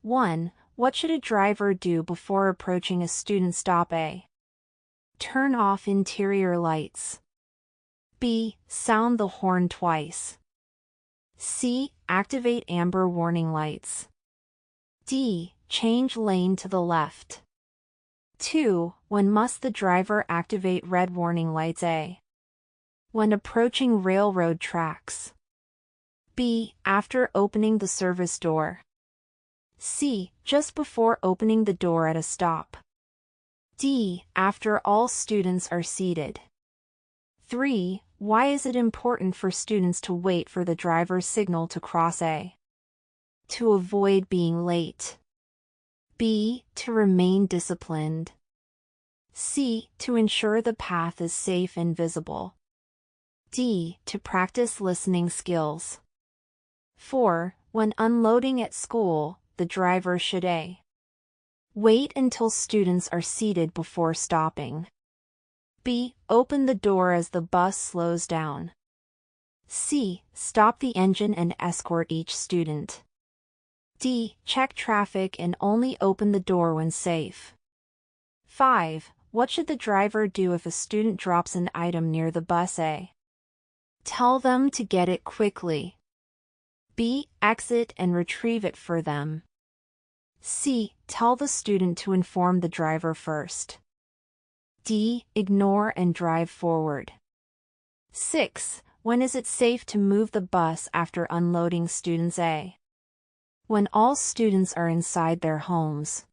1. What should a driver do before approaching a student stop? A. Turn off interior lights. B. Sound the horn twice. C. Activate amber warning lights. D. Change lane to the left. 2. When must the driver activate red warning lights? A. When approaching railroad tracks. B. After opening the service door. C. Just before opening the door at a stop. D. After all students are seated. 3. Why is it important for students to wait for the driver's signal to cross? A. To avoid being late. B. To remain disciplined. C. To ensure the path is safe and visible. D. To practice listening skills. 4. When unloading at school, the driver should A. Wait until students are seated before stopping. B. Open the door as the bus slows down. C. Stop the engine and escort each student. D. Check traffic and only open the door when safe. 5. What should the driver do if a student drops an item near the bus? A. Tell them to get it quickly. B. Exit and retrieve it for them. C. Tell the student to inform the driver first. D. Ignore and drive forward. 6. When is it safe to move the bus after unloading students? A. When all students are inside their homes.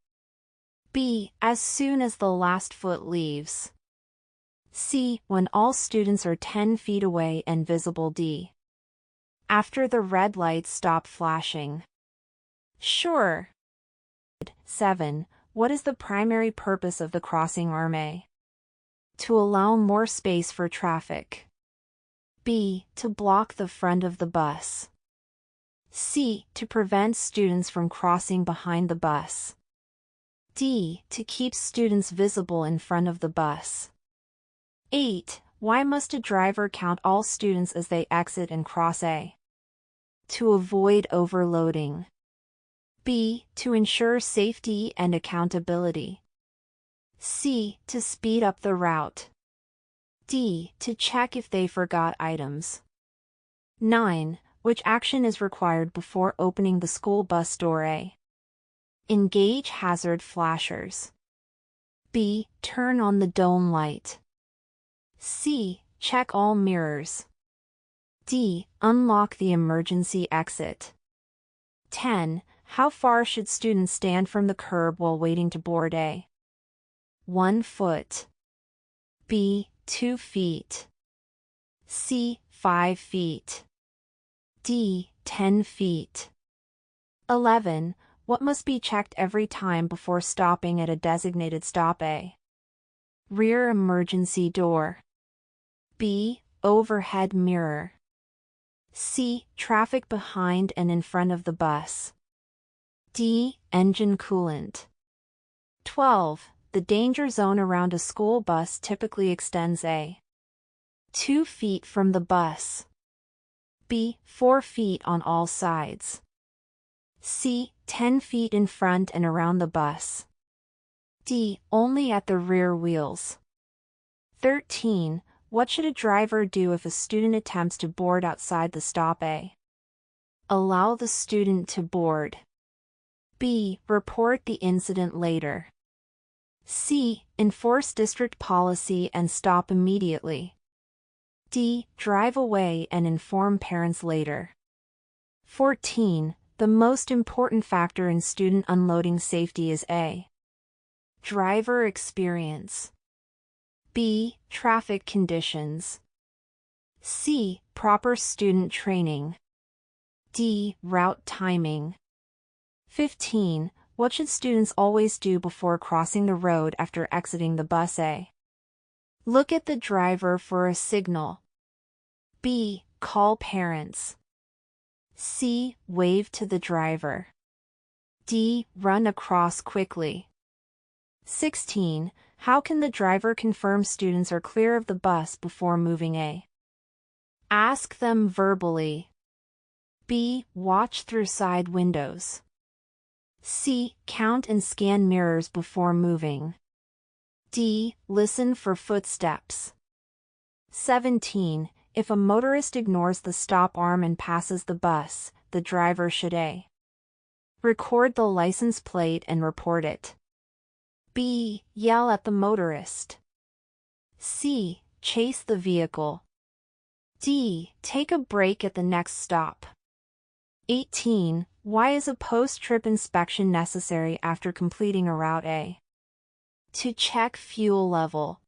B. As soon as the last foot leaves. C. When all students are 10 feet away and visible. D. After the red lights stop flashing. Sure. 7. What is the primary purpose of the crossing arm? A. To allow more space for traffic. B. To block the front of the bus. C. To prevent students from crossing behind the bus. D. To keep students visible in front of the bus. 8. Why must a driver count all students as they exit and cross? A. To avoid overloading. B. To ensure safety and accountability. C. To speed up the route. D. To check if they forgot items. 9. Which action is required before opening the school bus door? A. Engage hazard flashers. B. Turn on the dome light. C. Check all mirrors. D. Unlock the emergency exit. 10. How far should students stand from the curb while waiting to board? A. 1 foot. B. 2 feet. C. 5 feet. D. 10 feet. 11. What must be checked every time before stopping at a designated stop? A. Rear emergency door. B. Overhead mirror. C. Traffic behind and in front of the bus. D. Engine coolant. 12. The danger zone around a school bus typically extends A. 2 feet from the bus. B. 4 feet on all sides. C. 10 feet in front and around the bus. D. Only at the rear wheels. 13. What should a driver do if a student attempts to board outside the stop? A. Allow the student to board. B. Report the incident later. C. Enforce district policy and stop immediately. D. Drive away and inform parents later. 14. The most important factor in student unloading safety is A. Driver experience. B. Traffic conditions. C. Proper student training. D. Route timing. 15. What should students always do before crossing the road after exiting the bus? A. Look at the driver for a signal. B. Call parents. C. Wave to the driver. D. Run across quickly. 16. How can the driver confirm students are clear of the bus before moving? A. Ask them verbally. B. Watch through side windows. C. Count and scan mirrors before moving. D. Listen for footsteps. 17. If a motorist ignores the stop arm and passes the bus, the driver should A. Record the license plate and report it. B. Yell at the motorist. C. Chase the vehicle. D. Take a break at the next stop. 18. Why is a post-trip inspection necessary after completing a route? A. To check fuel level.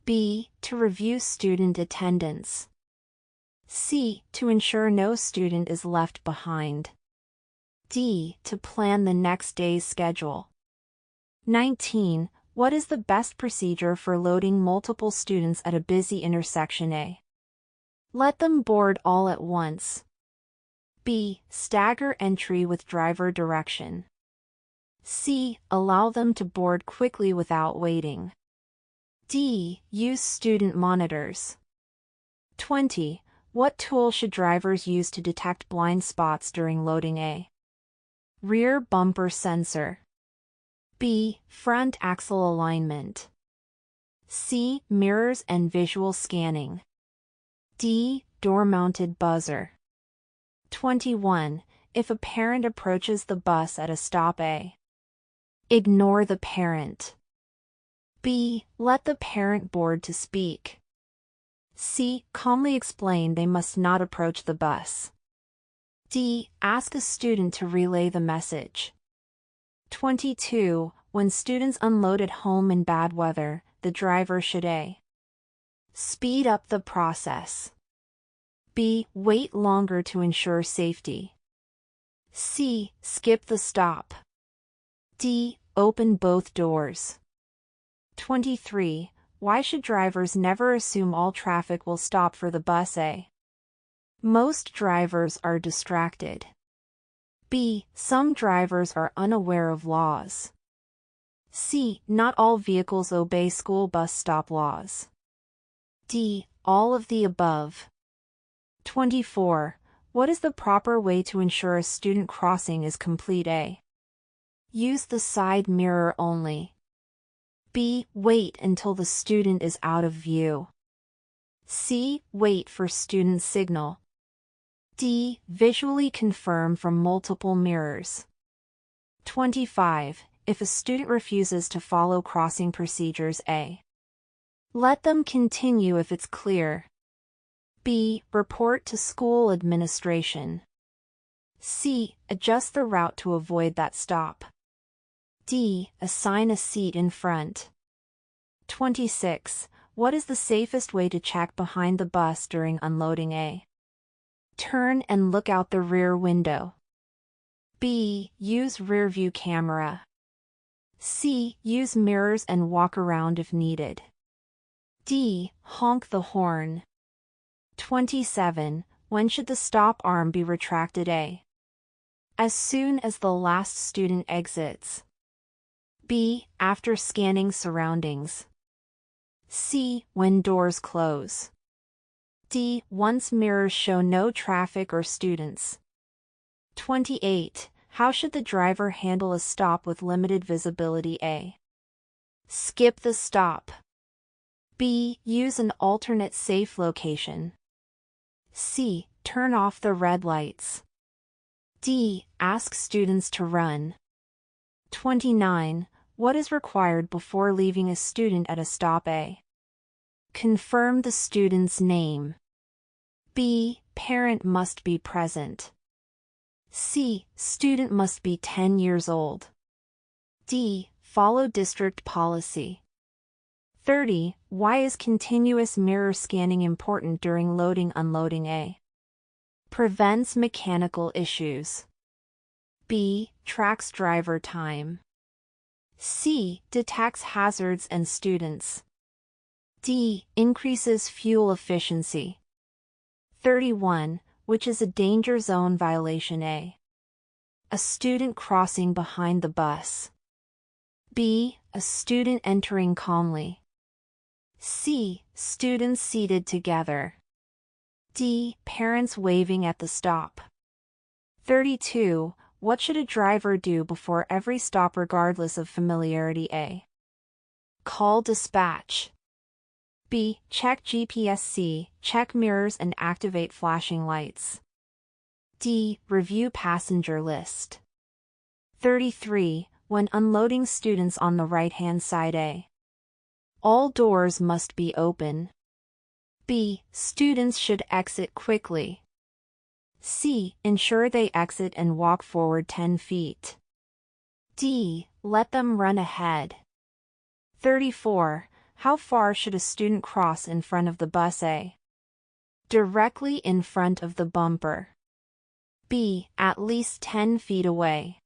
B. To review student attendance. C. To ensure no student is left behind. D. To plan the next day's schedule. 19. What is the best procedure for loading multiple students at a busy intersection? A. Let them board all at once. B. Stagger entry with driver direction. C. Allow them to board quickly without waiting. D. Use student monitors. 20. What tool should drivers use to detect blind spots during loading? A. Rear bumper sensor. B. Front axle alignment. C. Mirrors and visual scanning. D. Door-mounted buzzer. 21. If a parent approaches the bus at a stop, A. Ignore the parent. B. Let the parent board to speak. C. Calmly explain they must not approach the bus. D. Ask a student to relay the message. 22. When students unload at home in bad weather, the driver should A. Speed up the process. B. Wait longer to ensure safety. C. Skip the stop. D. Open both doors. 23. Why should drivers never assume all traffic will stop for the bus? A. Most drivers are distracted. B. Some drivers are unaware of laws. C. Not all vehicles obey school bus stop laws. D. All of the above. 24. What is the proper way to ensure a student crossing is complete? A. Use the side mirror only. B. Wait until the student is out of view. C. Wait for student signal. D. Visually confirm from multiple mirrors. 25. If a student refuses to follow crossing procedures, A. Let them continue if it's clear. B. Report to school administration. C. Adjust the route to avoid that stop. D. Assign a seat in front. 26. What is the safest way to check behind the bus during unloading? A. Turn and look out the rear window. B. Use rearview camera. C. Use mirrors and walk around if needed. D. Honk the horn. 27. When should the stop arm be retracted? A. As soon as the last student exits. B. After scanning surroundings. C. When doors close. D. Once mirrors show no traffic or students. 28. How should the driver handle a stop with limited visibility? A. Skip the stop. B. Use an alternate safe location. C. Turn off the red lights. D. Ask students to run. 29. What is required before leaving a student at a stop? A. Confirm the student's name. B. Parent must be present. C. Student must be 10 years old. D. Follow district policy. 30. Why is continuous mirror scanning important during loading-unloading? A. Prevents mechanical issues. B. Tracks driver time. C. Detects hazards and students. D. Increases fuel efficiency. 31. Which is a danger zone violation? A. A student crossing behind the bus. B. A student entering calmly. C. Students seated together. D. Parents waving at the stop. 32. What should a driver do before every stop regardless of familiarity? A. Call dispatch. B. Check GPS. C. Check mirrors and activate flashing lights. D. Review passenger list. 33. When unloading students on the right-hand side. A. All doors must be open. B. Students should exit quickly. C. Ensure they exit and walk forward 10 feet. D. Let them run ahead. 34. How far should a student cross in front of the bus? A. Directly in front of the bumper. B. At least 10 feet away.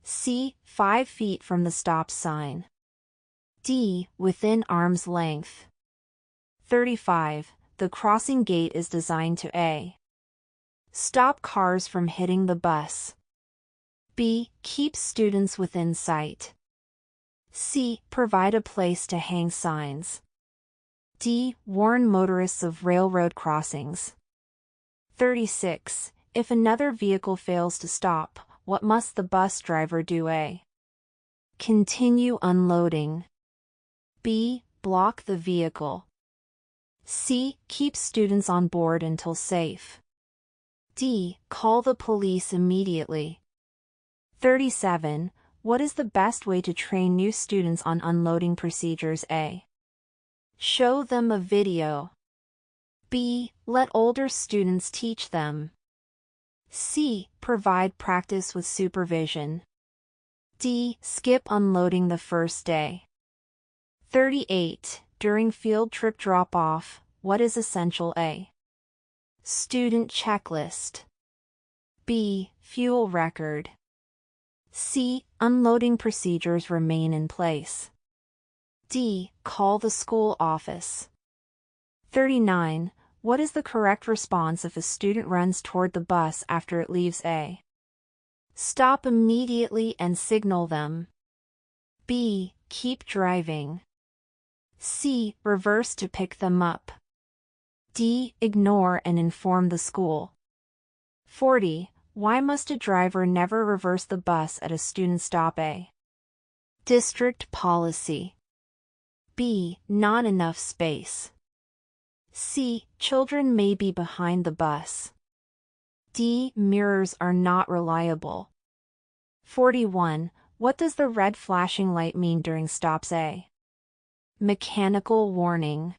C. 5 feet from the stop sign. D. Within arm's length. 35. The crossing gate is designed to A. Stop cars from hitting the bus. B. Keep students within sight. C. Provide a place to hang signs. D. Warn motorists of railroad crossings. 36. If another vehicle fails to stop, what must the bus driver do? A. Continue unloading. B. Block the vehicle. C. Keep students on board until safe. D. Call the police immediately. 37. What is the best way to train new students on unloading procedures? A. Show them a video. B. Let older students teach them. C. Provide practice with supervision. D. Skip unloading the first day. 38. During field trip drop-off, what is essential? A. Student checklist. B. Fuel record. C. Unloading procedures remain in place. D. Call the school office. 39. What is the correct response if a student runs toward the bus after it leaves? A. Stop immediately and signal them. B. Keep driving. C. Reverse to pick them up. D. Ignore and inform the school. 40. Why must a driver never reverse the bus at a student stop? A. District policy. B. Not enough space. C. Children may be behind the bus. D. Mirrors are not reliable. 41. What does the red flashing light mean during stops? A. Mechanical warning.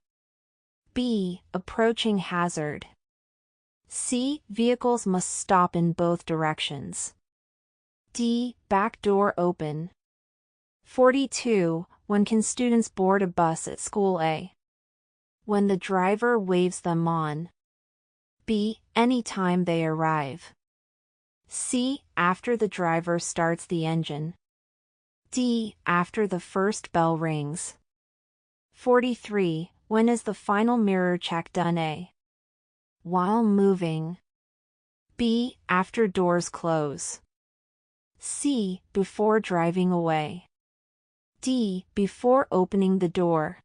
B. Approaching hazard. C. Vehicles must stop in both directions. D. Back door open. 42. When can students board a bus at school? A. When the driver waves them on. B. Anytime they arrive. C. After the driver starts the engine. D. After the first bell rings. 43. When is the final mirror check done? A. While moving. B. After doors close. C. Before driving away. D. Before opening the door.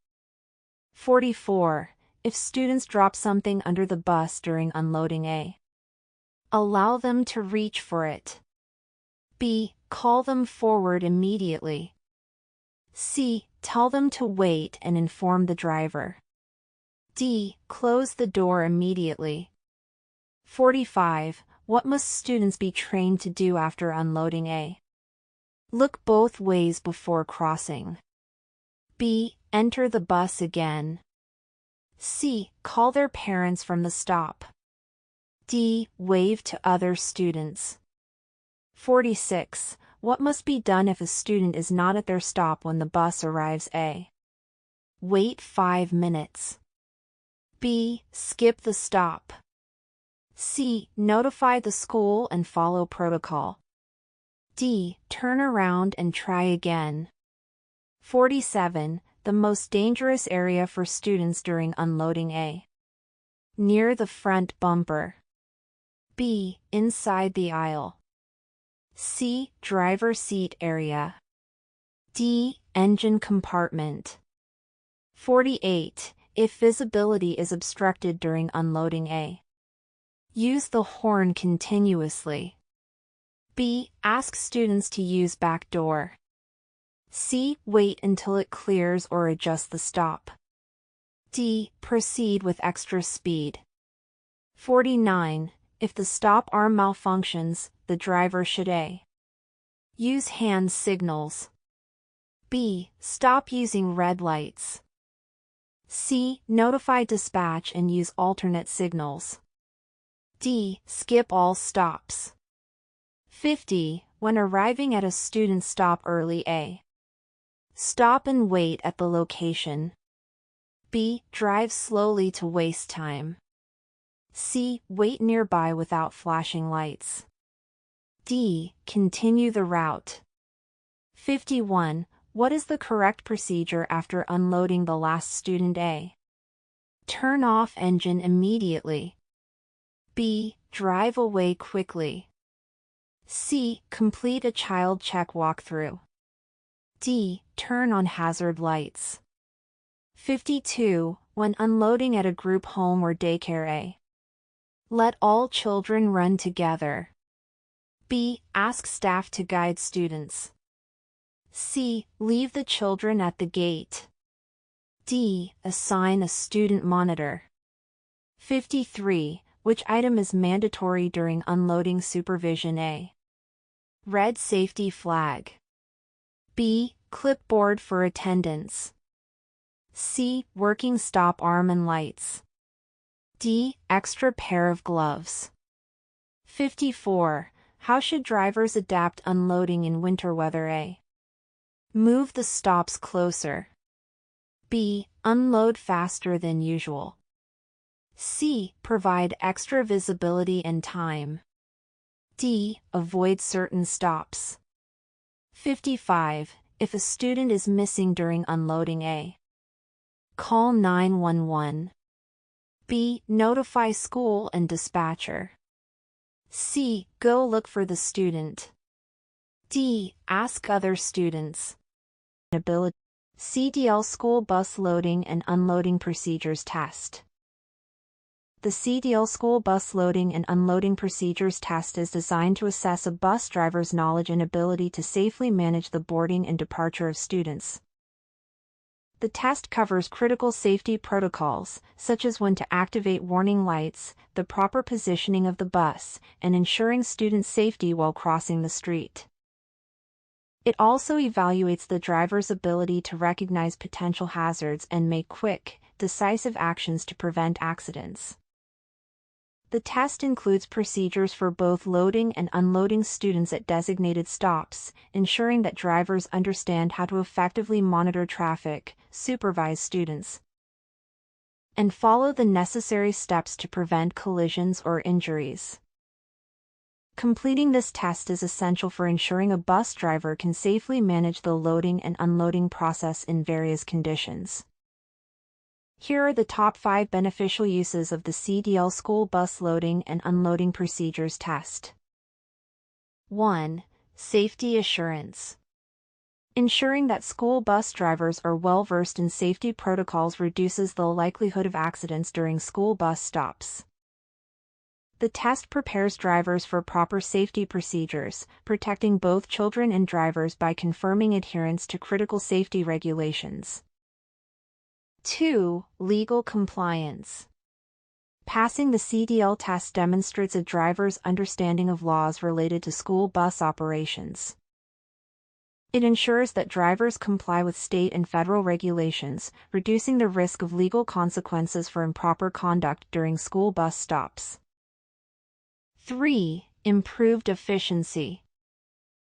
44. If students drop something under the bus during unloading. A. Allow them to reach for it. B. Call them forward immediately. C. Tell them to wait and inform the driver. D. Close the door immediately. 45. What must students be trained to do after unloading? A. Look both ways before crossing. B. Enter the bus again. C. Call their parents from the stop. D. Wave to other students. 46. What must be done if a student is not at their stop when the bus arrives? A. Wait 5 minutes. B. Skip the stop. C. Notify the school and follow protocol. D. Turn around and try again. 47. The most dangerous area for students during unloading. A. Near the front bumper. B. Inside the aisle. C. Driver seat area. D. Engine compartment. 48. If visibility is obstructed during unloading. A. Use the horn continuously. B. Ask students to use back door. C. Wait until it clears or adjust the stop. D. Proceed with extra speed. 49. If the stop arm malfunctions, the driver should A. Use hand signals. B. Stop using red lights. C. Notify dispatch and use alternate signals. D. Skip all stops. 50. When arriving at a student stop early, A. Stop and wait at the location. B. Drive slowly to waste time. C. Wait nearby without flashing lights. D. Continue the route. 51. What is the correct procedure after unloading the last student? A. Turn off engine immediately. B. Drive away quickly. C. Complete a child check walkthrough. D. Turn on hazard lights. 52. When unloading at a group home or daycare, A. Let all children run together. B. Ask staff to guide students. C. Leave the children at the gate. D. Assign a student monitor. 53. Which item is mandatory during unloading supervision? A. Red safety flag. B. Clipboard for attendance. C. Working stop arm and lights. D. Extra pair of gloves. 54. How should drivers adapt unloading in winter weather? A. Move the stops closer. B. Unload faster than usual. C. Provide extra visibility and time. D. Avoid certain stops. 55. If a student is missing during unloading, A. Call 911. B. Notify school and dispatcher. C. Go look for the student. D. Ask other students. Ability. CDL School Bus Loading and Unloading Procedures Test. The CDL School Bus Loading and Unloading Procedures Test is designed to assess a bus driver's knowledge and ability to safely manage the boarding and departure of students. The test covers critical safety protocols, such as when to activate warning lights, the proper positioning of the bus, and ensuring student safety while crossing the street. It also evaluates the driver's ability to recognize potential hazards and make quick, decisive actions to prevent accidents. The test includes procedures for both loading and unloading students at designated stops, ensuring that drivers understand how to effectively monitor traffic, supervise students, and follow the necessary steps to prevent collisions or injuries. Completing this test is essential for ensuring a bus driver can safely manage the loading and unloading process in various conditions. Here are the top 5 beneficial uses of the CDL School Bus Loading and Unloading Procedures Test. 1. Safety assurance. Ensuring that school bus drivers are well versed in safety protocols reduces the likelihood of accidents during school bus stops. The test prepares drivers for proper safety procedures, protecting both children and drivers by confirming adherence to critical safety regulations. 2. Legal compliance. Passing the CDL test demonstrates a driver's understanding of laws related to school bus operations. It ensures that drivers comply with state and federal regulations, reducing the risk of legal consequences for improper conduct during school bus stops. 3. Improved efficiency.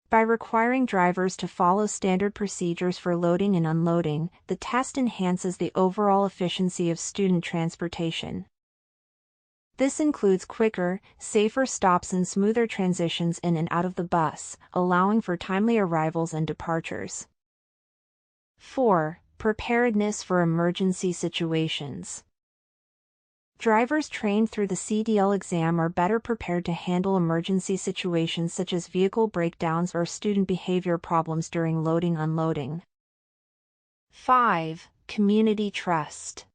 By requiring drivers to follow standard procedures for loading and unloading, the test enhances the overall efficiency of student transportation. This includes quicker, safer stops and smoother transitions in and out of the bus, allowing for timely arrivals and departures. 4. Preparedness for emergency situations. Drivers trained through the CDL exam are better prepared to handle emergency situations such as vehicle breakdowns or student behavior problems during loading-unloading. 5. Community trust.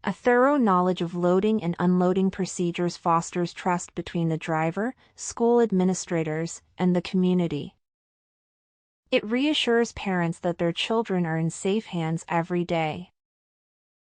A thorough knowledge of loading and unloading procedures fosters trust between the driver, school administrators, and the community. It reassures parents that their children are in safe hands every day.